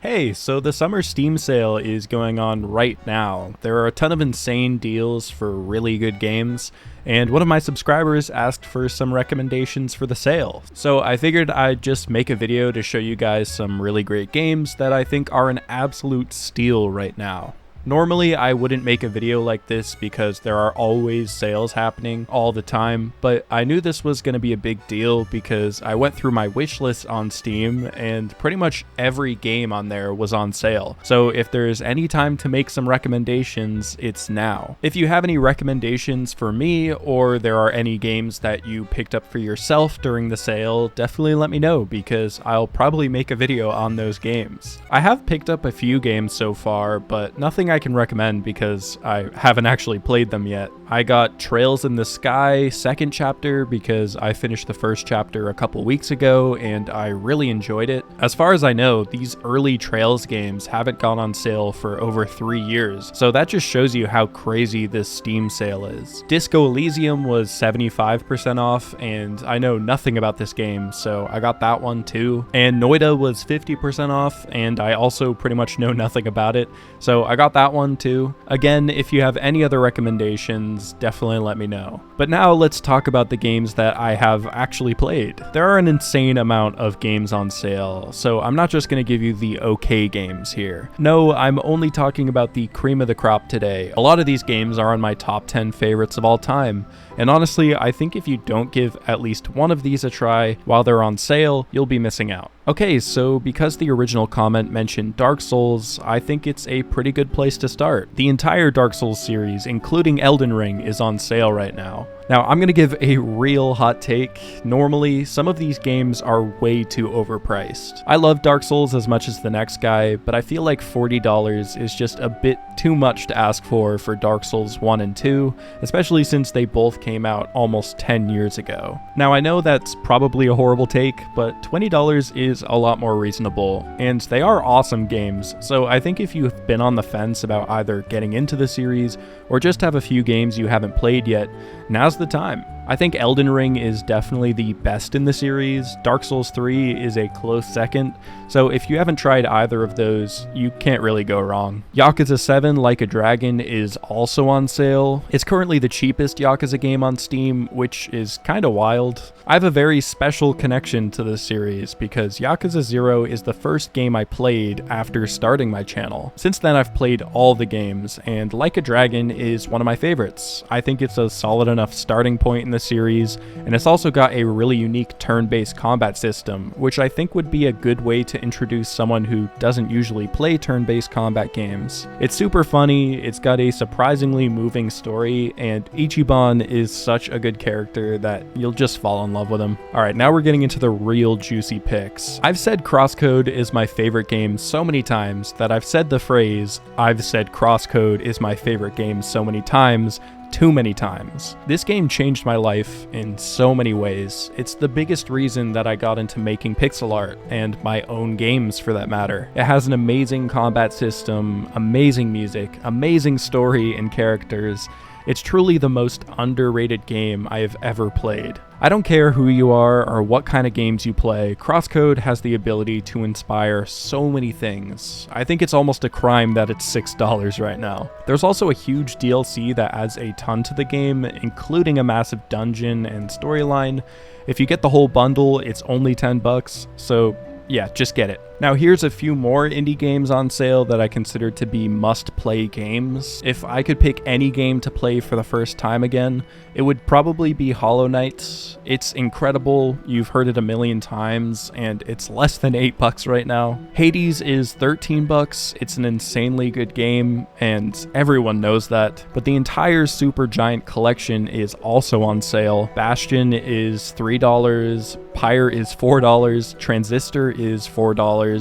Hey, so the summer Steam sale is going on right now. There are a ton of insane deals for really good games, and one of my subscribers asked for some recommendations for the sale. So I figured I'd just make a video to show you guys some really great games that I think are an absolute steal right now. Normally, I wouldn't make a video like this because there are always sales happening all the time, but I knew this was going to be a big deal because I went through my wish list on Steam and pretty much every game on there was on sale. So if there's any time to make some recommendations, it's now. If you have any recommendations for me, or there are any games that you picked up for yourself during the sale, definitely let me know because I'll probably make a video on those games. I have picked up a few games so far, but nothing I can recommend because I haven't actually played them yet. I got Trails in the Sky second chapter because I finished the first chapter a couple weeks ago and I really enjoyed it. As far as I know, these early Trails games haven't gone on sale for over 3 years, so that just shows you how crazy this Steam sale is. Disco Elysium was 75% off, and I know nothing about this game, so I got that one too. And Noita was 50% off, and I also pretty much know nothing about it, so I got that one too. Again, if you have any other recommendations, definitely let me know. But now let's talk about the games that I have actually played. There are an insane amount of games on sale, so I'm not just going to give you the okay games here. No, I'm only talking about the cream of the crop today. A lot of these games are on my top 10 favorites of all time, and honestly, I think if you don't give at least one of these a try while they're on sale, you'll be missing out. Okay, so because the original comment mentioned Dark Souls, I think it's a pretty good place to start. The entire Dark Souls series, including Elden Ring, is on sale right now. Now, I'm going to give a real hot take. Normally, some of these games are way too overpriced. I love Dark Souls as much as the next guy, but I feel like $40 is just a bit too much to ask for Dark Souls 1 and 2, especially since they both came out almost 10 years ago. Now, I know that's probably a horrible take, but $20 is a lot more reasonable, and they are awesome games, so I think if you've been on the fence about either getting into the series or just have a few games you haven't played yet, now's the time. I think Elden Ring is definitely the best in the series. Dark Souls 3 is a close second, so if you haven't tried either of those, you can't really go wrong. Yakuza 7 Like a Dragon is also on sale. It's currently the cheapest Yakuza game on Steam, which is kinda wild. I have a very special connection to this series because Yakuza 0 is the first game I played after starting my channel. Since then I've played all the games, and Like a Dragon is one of my favorites. I think it's a solid enough starting point in the series, and it's also got a really unique turn-based combat system, which I think would be a good way to introduce someone who doesn't usually play turn-based combat games. It's super funny, it's got a surprisingly moving story, and Ichiban is such a good character that you'll just fall in love with him. Alright, now we're getting into the real juicy picks. I've said CrossCode is my favorite game so many times that I've said the phrase, "I've said CrossCode is my favorite game so many times," too many times. This game changed my life in so many ways. It's the biggest reason that I got into making pixel art, and my own games for that matter. It has an amazing combat system, amazing music, amazing story and characters. It's truly the most underrated game I have ever played. I don't care who you are or what kind of games you play, CrossCode has the ability to inspire so many things. I think it's almost a crime that it's $6 right now. There's also a huge DLC that adds a ton to the game, including a massive dungeon and storyline. If you get the whole bundle, it's only $10, so yeah, just get it. Now here's a few more indie games on sale that I consider to be must-play games. If I could pick any game to play for the first time again, it would probably be Hollow Knight. It's incredible, you've heard it a million times, and it's less than $8 right now. Hades is $13, it's an insanely good game, and everyone knows that, but the entire Supergiant collection is also on sale. Bastion is $3, Pyre is $4, Transistor is $4.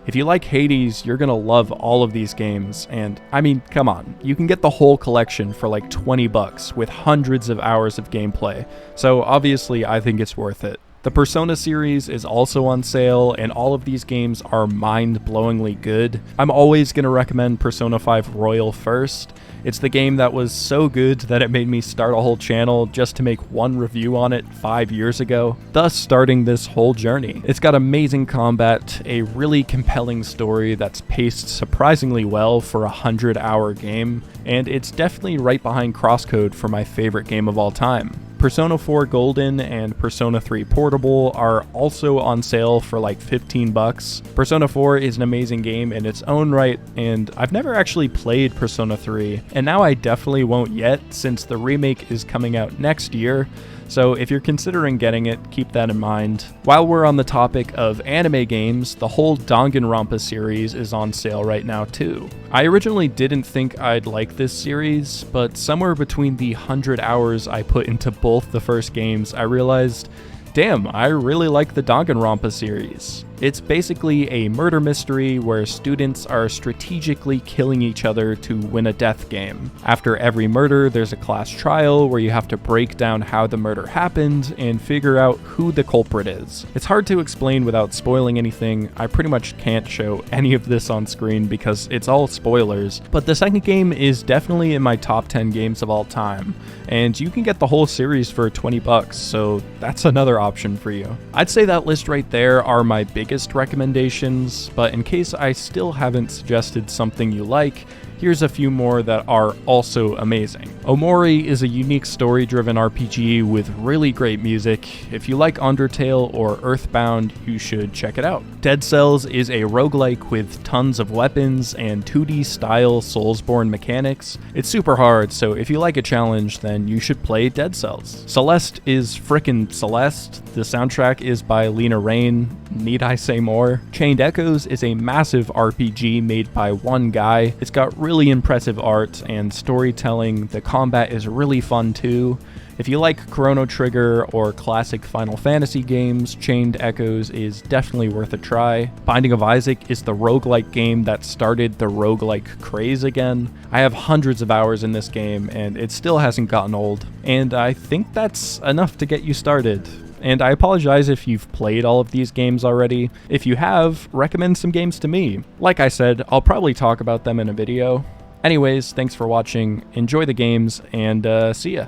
If you like Hades, you're gonna love all of these games, and I mean, come on, you can get the whole collection for like $20 with hundreds of hours of gameplay, so obviously I think it's worth it. The Persona series is also on sale, and all of these games are mind-blowingly good. I'm always going to recommend Persona 5 Royal first. It's the game that was so good that it made me start a whole channel just to make one review on it 5 years ago, thus starting this whole journey. It's got amazing combat, a really compelling story that's paced surprisingly well for a 100-hour game, and it's definitely right behind CrossCode for my favorite game of all time. Persona 4 Golden and Persona 3 Portable are also on sale for like 15 bucks. Persona 4 is an amazing game in its own right, and I've never actually played Persona 3, and now I definitely won't yet since the remake is coming out next year. So if you're considering getting it, keep that in mind. While we're on the topic of anime games, the whole Danganronpa series is on sale right now too. I originally didn't think I'd like this series, but somewhere between the 100 hours I put into both the first games, I realized, damn, I really like the Danganronpa series. It's basically a murder mystery where students are strategically killing each other to win a death game. After every murder, there's a class trial where you have to break down how the murder happened and figure out who the culprit is. It's hard to explain without spoiling anything. I pretty much can't show any of this on screen because it's all spoilers, but the second game is definitely in my top 10 games of all time, and you can get the whole series for 20 bucks, so that's another option for you. I'd say that list right there are my biggest recommendations, but in case I still haven't suggested something you like, here's a few more that are also amazing. Omori is a unique story-driven RPG with really great music. If you like Undertale or Earthbound, you should check it out. Dead Cells is a roguelike with tons of weapons and 2D style Soulsborne mechanics. It's super hard, so if you like a challenge, then you should play Dead Cells. Celeste is frickin' Celeste. The soundtrack is by Lena Raine. Need I say more? Chained Echoes is a massive RPG made by one guy. It's got really impressive art and storytelling. The combat is really fun too. If you like Chrono Trigger or classic Final Fantasy games, Chained Echoes is definitely worth a try. Binding of Isaac is the roguelike game that started the roguelike craze again. I have hundreds of hours in this game and it still hasn't gotten old. And I think that's enough to get you started. And I apologize if you've played all of these games already. If you have, recommend some games to me. Like I said, I'll probably talk about them in a video. Anyways, thanks for watching, enjoy the games, and see ya.